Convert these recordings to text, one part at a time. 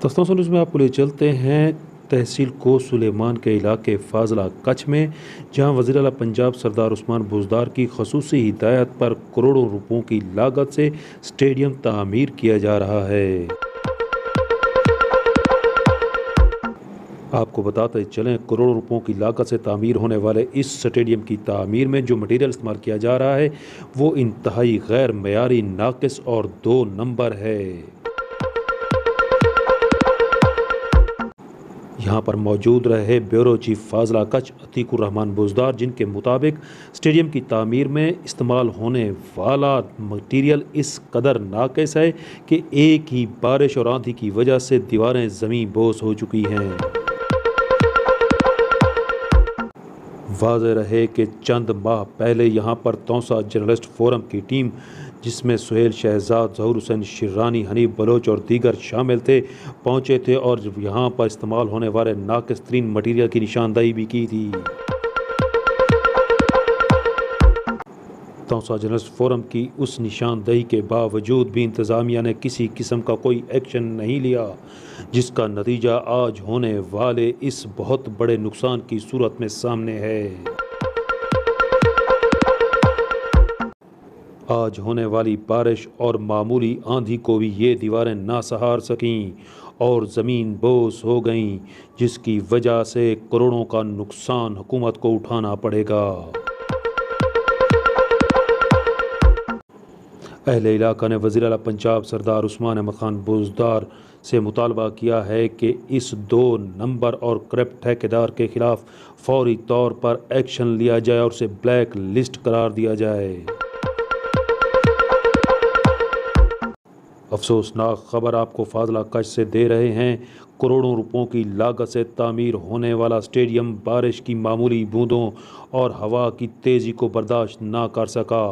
तस्तों news में आपको ले चलते हैं तहसील को सुलेमान के इलाके फाजला कच्छ में, जहां वज़ीर आला पंजाब सरदार उस्मान बुज़दार की खसूसी हिदायत पर करोड़ों रुपयों की लागत से स्टेडियम तामीर किया जा रहा है। आपको बताते चलें, करोड़ों रुपयों की लागत से तामीर होने वाले इस स्टेडियम की तामीर में जो मटीरियल इस्तेमाल किया जा रहा है वो इंतहाई गैर मयारी, नाकिस और 2 नंबर है। यहाँ पर मौजूद रहे ब्यूरो चीफ फाजला कच्छ अतीकुर रहमान बुज़दार, जिनके मुताबिक स्टेडियम की तामीर में इस्तेमाल होने वाला मटीरियल इस कदर नाक़िस है कि एक ही बारिश और आंधी की वजह से दीवारें ज़मीं बोस हो चुकी हैं। वाज़ेह रहे कि चंद माह पहले यहाँ पर तौसा जर्नलिस्ट फोरम की टीम, जिसमें सुहेल शहजाद, ज़हूर हुसैन शिरानी, हनीफ बलोच और दीगर शामिल थे, पहुँचे थे और यहाँ पर इस्तेमाल होने वाले नाक़िस तरीन मटीरियल की निशानदही भी की थी। तौसा जर्नलिस्ट फोरम की उस निशानदही के बावजूद भी इंतज़ामिया ने किसी किस्म का कोई एक्शन नहीं लिया, जिसका नतीजा आज होने वाले इस बहुत बड़े नुकसान की सूरत में सामने है। आज होने वाली बारिश और मामूली आंधी को भी ये दीवारें ना सहार सकीं और ज़मीन बोस हो गईं, जिसकी वजह से करोड़ों का नुकसान हुकूमत को उठाना पड़ेगा। अहले इलाका ने वज़ीर आला पंजाब सरदार उस्मान अहमद खान बुज़दार से मुतालबा किया है कि इस 2 नंबर और करप्ट ठेकेदार के खिलाफ फौरी तौर पर एक्शन लिया जाए और उसे ब्लैक लिस्ट करार दिया जाए। अफसोसनाक खबर आपको फाजला कच्छ से दे रहे हैं। करोड़ों रुपयों की लागत से तामीर होने वाला स्टेडियम बारिश की मामूली बूंदों और हवा की तेज़ी को बर्दाश्त ना कर सका,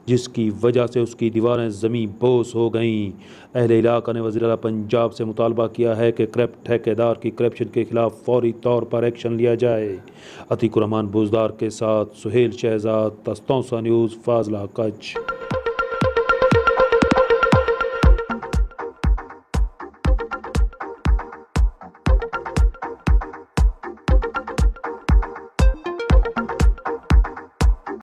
जिसकी वजह से उसकी दीवारें ज़मीं बोस हो गईं। अहले इलाका ने वज़ीर आला पंजाब से मुतालबा किया है कि करप्ट ठेकेदार की करप्शन के खिलाफ फौरी तौर पर एक्शन लिया जाए। अतीकुर रहमान बुज़दार के साथ सुहेल शहजाद, तस्तौसा न्यूज़, फाजला कच्छ।